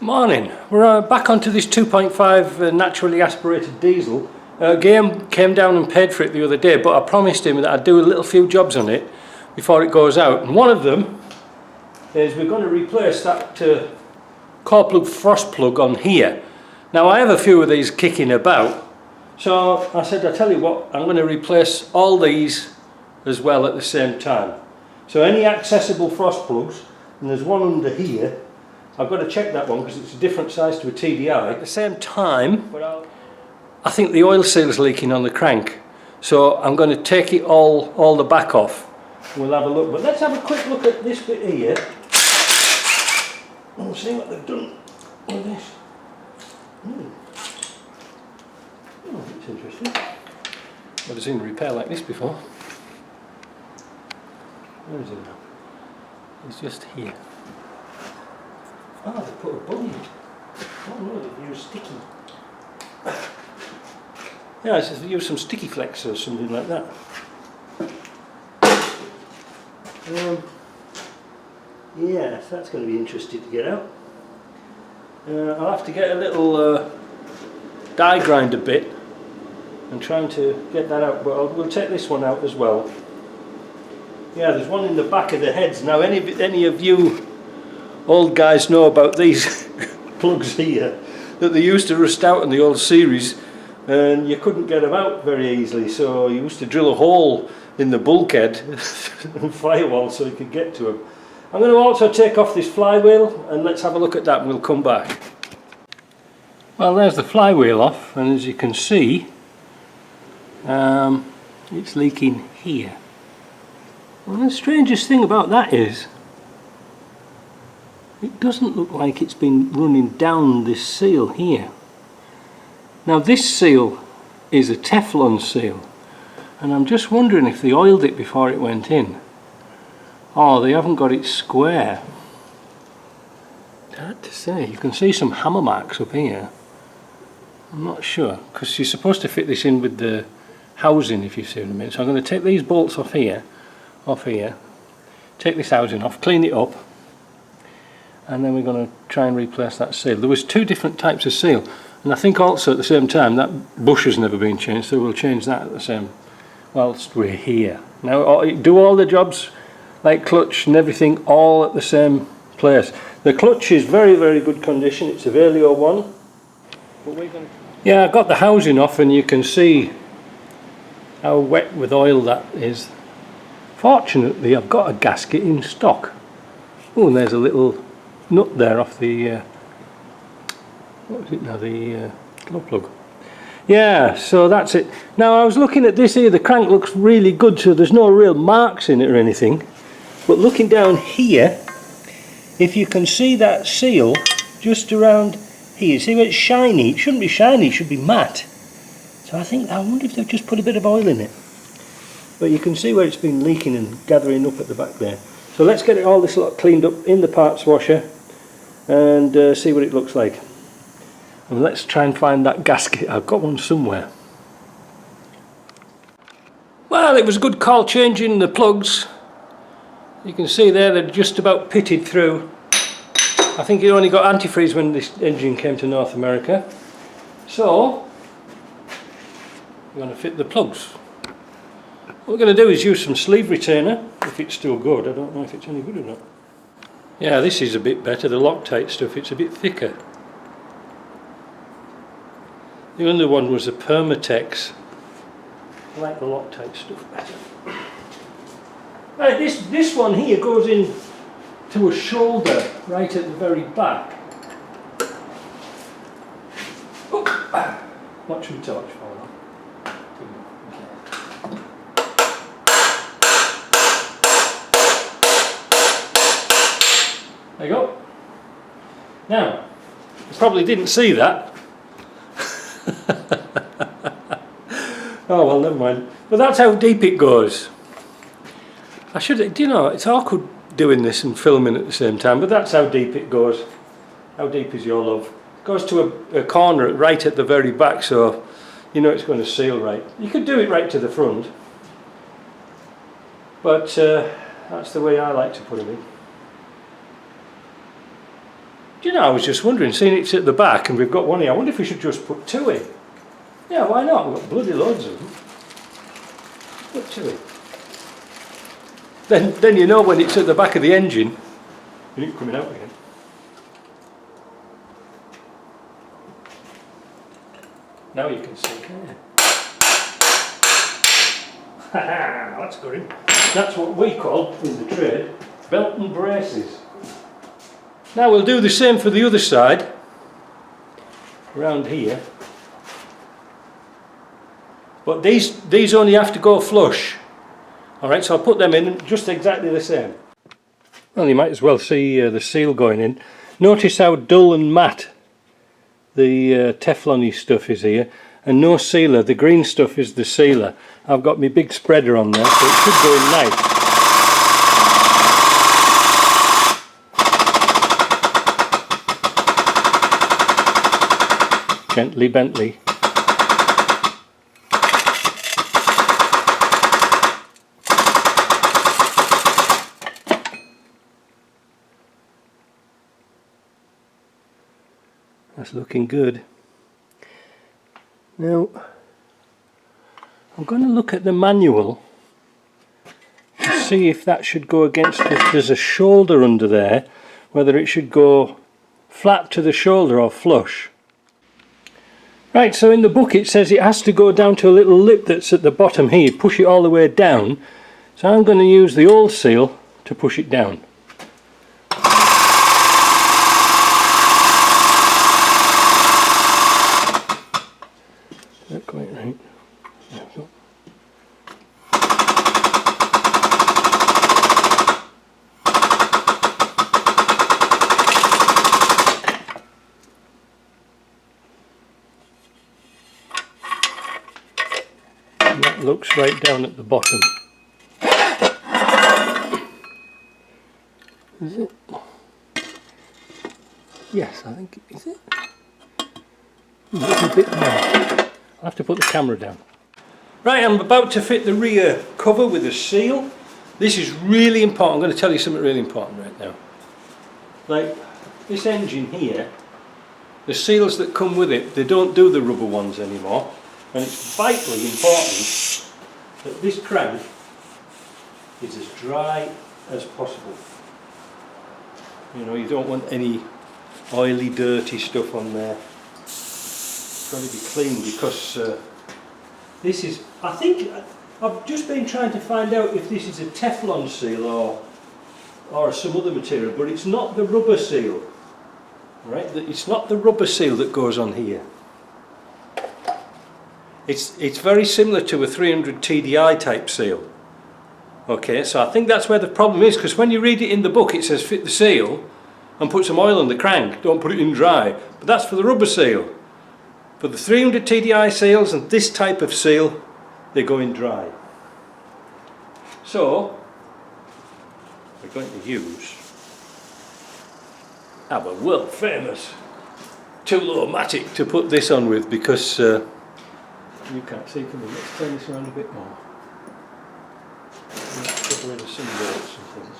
Morning. We're back onto this 2.5 naturally aspirated diesel. Graham came down and paid for it the other day, but I promised him that I'd do a little few jobs on it before it goes out. And one of them is we're going to replace that core plug frost plug on here. Now I have a few of these kicking about, so I said, I tell you what, I'm going to replace all these as well at the same time. So any accessible frost plugs, and there's one under here. I've got to check that one because it's a different size to a TDI. At the same time, I think the oil seal is leaking on the crank, so I'm going to take it all the back off. We'll have a look, but let's have a quick look at this bit here and see what they've done with this. Oh, it's interesting. I've never seen a repair like this before. Where is it now? It's just here. Ah, they put a bung in it. Oh no, they've used sticky. Yeah, it's just used some sticky flex or something like that. Yeah, so that's going to be interesting to get out. I'll have to get a little die grinder bit and trying to get that out, but we'll take this one out as well. Yeah, there's one in the back of the heads. Now any of you old guys know about these plugs here, that they used to rust out in the old series and you couldn't get them out very easily, so you used to drill a hole in the bulkhead and firewall so you could get to them. I'm going to also take off this flywheel and let's have a look at that and we'll come back. Well, there's the flywheel off, and as you can see it's leaking here. Well, the strangest thing about that is it doesn't look like it's been running down this seal here. Now this seal is a Teflon seal, and I'm just wondering if they oiled it before it went in. Oh, they haven't got it square. Hard to say. You can see some hammer marks up here. I'm not sure, because you're supposed to fit this in with the housing, if you see what I mean. So I'm going to take these bolts off here, take this housing off, clean it up, and then we're going to try and replace that seal. There was two different types of seal, and I think also at the same time that bush has never been changed, so we'll change that at the same whilst we're here. Now do all the jobs like clutch and everything all at the same place. The clutch is very good condition, it's a Valeo one. Yeah, I got the housing off and you can see how wet with oil that is. Fortunately I've got a gasket in stock. Oh, and there's a little nut there off the what was it now, the glow plug. Yeah, so that's it. Now I was looking at this here, the crank looks really good, so there's no real marks in it or anything, but looking down here, if you can see that seal just around here, see where it's shiny? It shouldn't be shiny, it should be matte. So I wonder if they've just put a bit of oil in it, but you can see where it's been leaking and gathering up at the back there. So let's get all this lot cleaned up in the parts washer and see what it looks like. And let's try and find that gasket. I've got one somewhere. Well, it was a good call changing the plugs. You can see there they're just about pitted through. I think it only got antifreeze when this engine came to North America. So we're going to fit the plugs. What we're going to do is use some sleeve retainer, if it's still good. I don't know if it's any good or not. Yeah, this is a bit better, the Loctite stuff, it's a bit thicker. The other one was a Permatex. I like the Loctite stuff better. Right, this one here goes in to a shoulder right at the very back. Oh, watch me torch fall off. There you go. Now, you probably didn't see that. Oh well, never mind. But that's how deep it goes. I should, do you know, it's awkward doing this and filming at the same time, but that's how deep it goes. How deep is your love? It goes to a corner right at the very back, so you know it's going to seal right. You could do it right to the front, but that's the way I like to put them in. You know, I was just wondering, seeing it's at the back and we've got one here, I wonder if we should just put 2 in. Yeah, why not? We've got bloody loads of them. Put 2 in. Then you know when it's at the back of the engine, it ain't coming out again. Now you can see, can't you? Haha, that's good. That's what we call, in the trade, belt and braces. Now we'll do the same for the other side, around here. But these only have to go flush. Alright, so I'll put them in just exactly the same. Well, you might as well see the seal going in. Notice how dull and matte the Teflon-y stuff is here, and no sealer. The green stuff is the sealer. I've got my big spreader on there, so it should go in nice. Gently Bentley. That's looking good. Now, I'm going to look at the manual to see if that should go against this. There's a shoulder under there, whether it should go flat to the shoulder or flush. Right, so in the book it says it has to go down to a little lip that's at the bottom here, push it all the way down. So I'm going to use the old seal to push it down. Not quite right. There we go. And that looks right down at the bottom. Is it? Yes, I think it is. It? A little bit more. I'll have to put the camera down. Right, I'm about to fit the rear cover with a seal. This is really important. I'm going to tell you something really important right now. Like this engine here, the seals that come with it, they don't do the rubber ones anymore, and it's vitally important that this crank is as dry as possible. You know, you don't want any oily, dirty stuff on there. It's got to be clean, because this is, I think, I've just been trying to find out if this is a Teflon seal or some other material, but it's not the rubber seal, right? It's not the rubber seal that goes on here. It's very similar to a 300 TDI type seal. Okay, so I think that's where the problem is, because when you read it in the book it says fit the seal and put some oil on the crank, don't put it in dry, but that's for the rubber seal. For the 300 TDI seals and this type of seal, they go in dry. So, we're going to use our world famous tool-o-matic to put this on with, because you can't see, can you? Let's turn this around a bit more. Let's get rid of some bolts and things.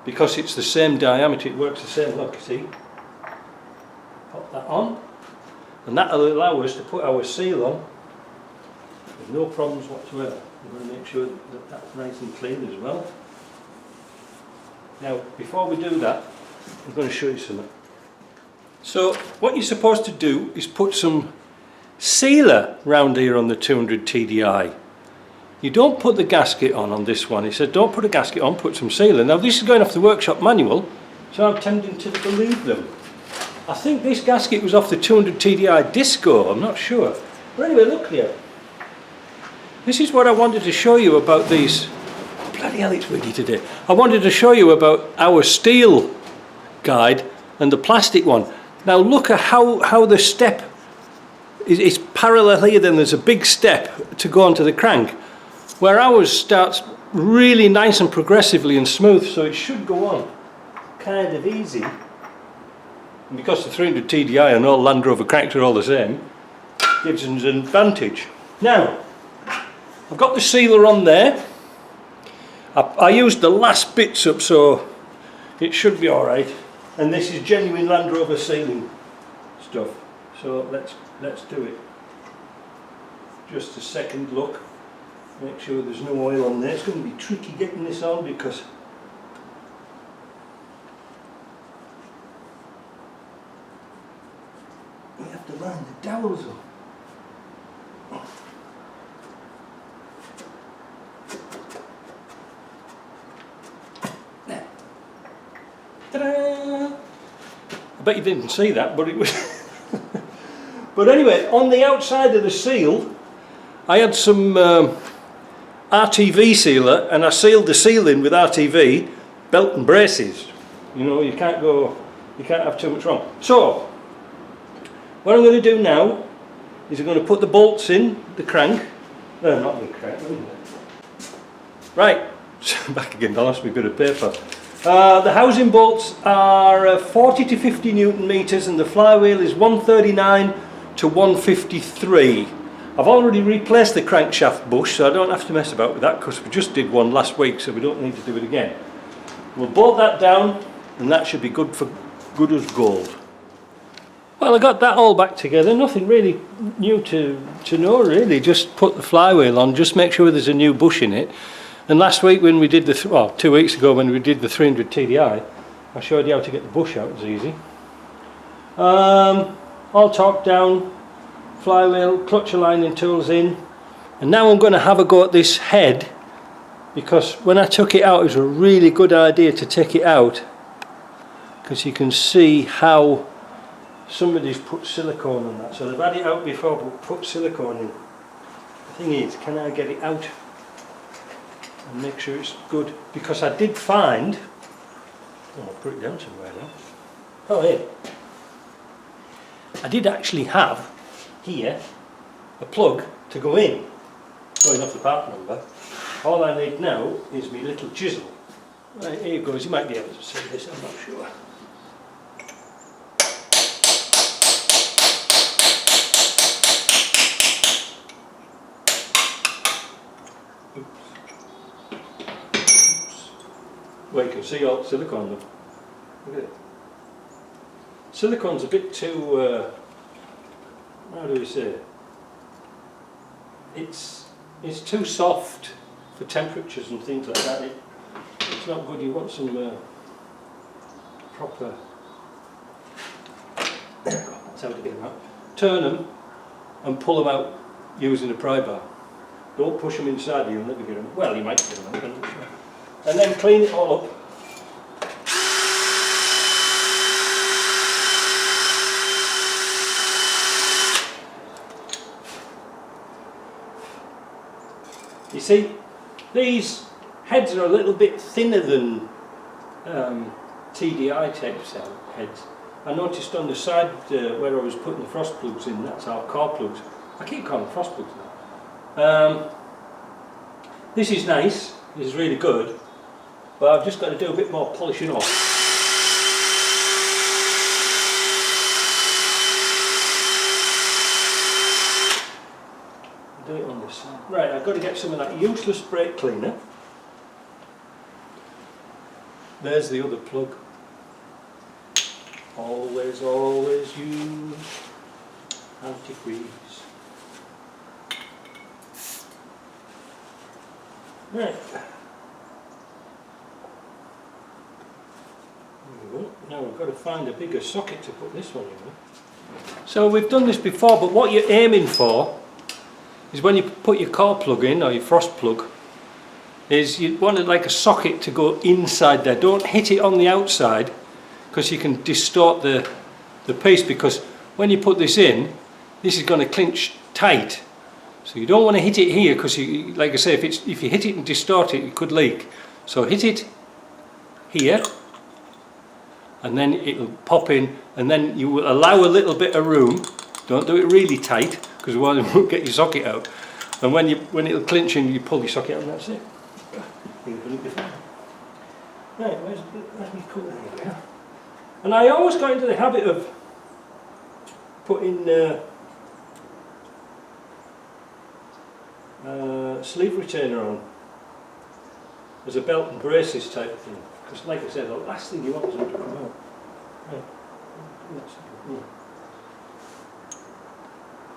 Because it's the same diameter, it works the same. Look, see? Pop that on. And that will allow us to put our seal on with no problems whatsoever. We're going to make sure that that's nice and clean as well. Now, before we do that, I'm going to show you something. So, what you're supposed to do is put some sealer round here on the 200 TDI. You don't put the gasket on this one. He said, don't put a gasket on, put some sealer. Now, this is going off the workshop manual, so I'm tending to believe them. I think this gasket was off the 200 TDI Disco, I'm not sure. But anyway, look here. This is what I wanted to show you about these. Bloody hell, it's windy today. I wanted to show you about our steel guide and the plastic one. Now look at how the step is parallel here, then there's a big step to go onto the crank. Where ours starts really nice and progressively and smooth, so it should go on kind of easy. And because the 300 TDI and all Land Rover cranks are all the same, gives us an advantage. Now, I've got the sealer on there. I used the last bits up, so it should be alright. And this is genuine Land Rover sealing stuff. So let's do it. Just a second look. Make sure there's no oil on there. It's going to be tricky getting this on because we have to line the dowels up. Ta-da! I bet you didn't see that, but it was. But anyway, on the outside of the seal, I had some RTV sealer, and I sealed the ceiling with RTV belt and braces. You know, you can't have too much wrong. So, what I'm going to do now is I'm going to put the bolts in the crank. No, not the crank. Right, back again. I lost my bit of paper. The housing bolts are 40 to 50 Newton meters, and the flywheel is 139 to 153. I've already replaced the crankshaft bush, so I don't have to mess about with that because we just did one last week, so we don't need to do it again. We'll bolt that down, and that should be good as gold. Well, I got that all back together. Nothing really new to know, really. Just put the flywheel on, just make sure there's a new bush in it. And last week when we did 2 weeks ago when we did the 300 TDI, I showed you how to get the bush out. It was easy. All torqued down, flywheel, clutch aligning tools in, and now I'm going to have a go at this head, because when I took it out it was a really good idea to take it out, because you can see how somebody's put silicone on that. So they've had it out before but put silicone in. The thing is, can I get it out and make sure it's good? Because I did find, I'll put it down somewhere now. Oh, here. I did actually have here a plug to go in, going off the part number. All I need now is my little chisel. Right, here it goes. You might be able to see this, I'm not sure. Well, you can see all the silicone though. Look at it. Silicone's a bit too, how do we say it? It's too soft for temperatures and things like that. It's not good. You want some proper. There we go. That's how to get them out. Turn them and pull them out using a pry bar. Don't push them inside. You'll never get them. Well, you might get them out. And then clean it all up. You see, these heads are a little bit thinner than TDI tape cell heads. I noticed on the side where I was putting the frost plugs in, that's our car plugs. I keep calling them frost plugs now. This is nice, this is really good, but I've just got to do a bit more polishing off. Do it on this side. Right, I've got to get some of that useless brake cleaner. There's the other plug. Always, always use antifreeze. Right. There we go. Now we've got to find a bigger socket to put this one in. So we've done this before, but what you're aiming for is when you put your car plug in, or your frost plug, is you want it like a socket to go inside there. Don't hit it on the outside, because you can distort the piece, because when you put this in, this is going to clinch tight. So you don't want to hit it here, because you, like I say, if you hit it and distort it, it could leak. So hit it here, and then it'll pop in, and then you will allow a little bit of room. Don't do it really tight, because otherwise you won't get your socket out. And when it'll clinch in, you pull your socket out, and that's it. Right, where's my cutlery? Here? And I always got into the habit of putting sleeve retainer on as a belt and braces type of thing, because like I said, the last thing you want is them to come out. Right.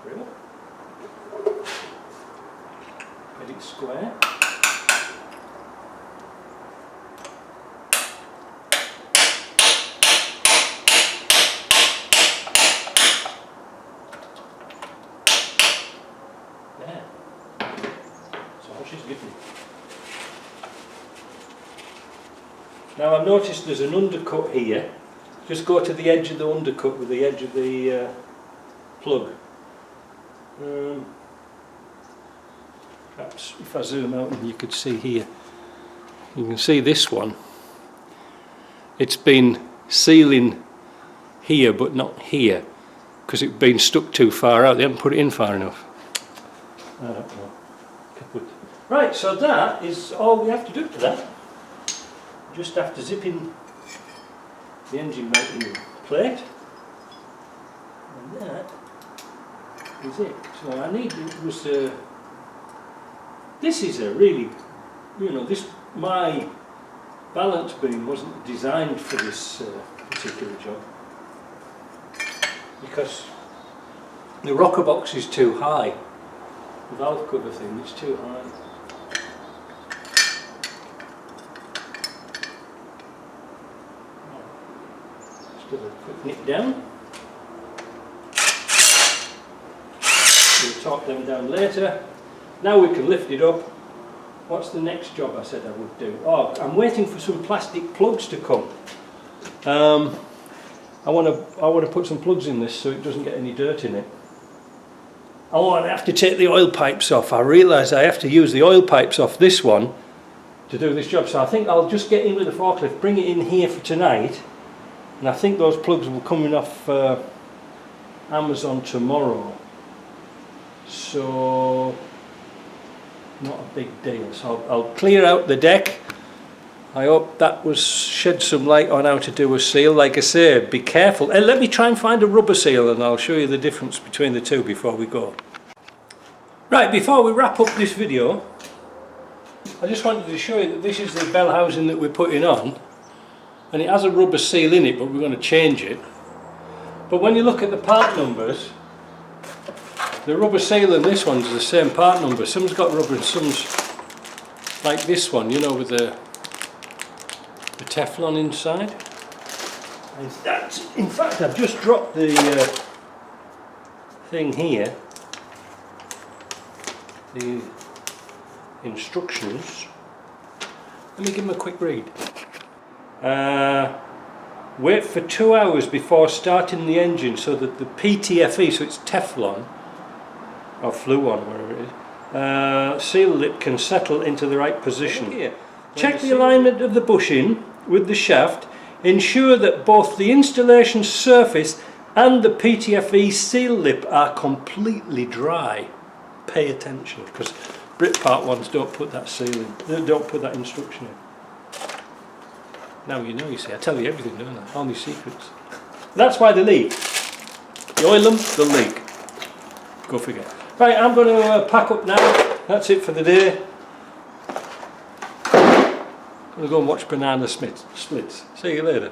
Grill. Get it square. There. That's all she's given. Now I've noticed there's an undercut here. Just go to the edge of the undercut with the edge of the plug. Perhaps if I zoom out and you could see here, you can see this one. It's been sealing here but not here because it's been stuck too far out. They haven't put it in far enough. I don't know. Right, so that is all we have to do to that. Just have to zip in the engine mounting plate, and that is it. So I need, it was this is a really, you know, this, my balance beam wasn't designed for this particular job because the rocker box is too high. The valve cover thing is too high. Give a quick nip down. We'll torque them down later. Now we can lift it up. What's the next job I said I would do? Oh, I'm waiting for some plastic plugs to come. I want to put some plugs in this so it doesn't get any dirt in it. Oh, and I have to take the oil pipes off. I realise I have to use the oil pipes off this one to do this job. So I think I'll just get in with the forklift, bring it in here for tonight. And I think those plugs will come in off Amazon tomorrow, so not a big deal. So I'll clear out the deck. I hope that was shed some light on how to do a seal. Like I say, be careful. And let me try and find a rubber seal and I'll show you the difference between the two before we go. Right, before we wrap up this video, I just wanted to show you that this is the bell housing that we're putting on. And it has a rubber seal in it, but we're going to change it. But when you look at the part numbers, the rubber seal in this one's the same part number. Some's got rubber and some's like this one, you know, with the Teflon inside. And that's, in fact, I've just dropped the thing here, the instructions. Let me give them a quick read. Wait for 2 hours before starting the engine so that the PTFE, so it's Teflon or Fluon, whatever it is, seal lip can settle into the right position. Here, check the alignment of the bushing with the shaft. Ensure that both the installation surface and the PTFE seal lip are completely dry. Pay attention, because Britpart ones don't put that seal in. They don't put that instruction in. Now you know, you see, I tell you everything, don't I? All my secrets. That's why they leak. You oil them, they'll leak. Go figure. Right, I'm going to pack up now. That's it for the day. I'm going to go and watch banana splits. See you later.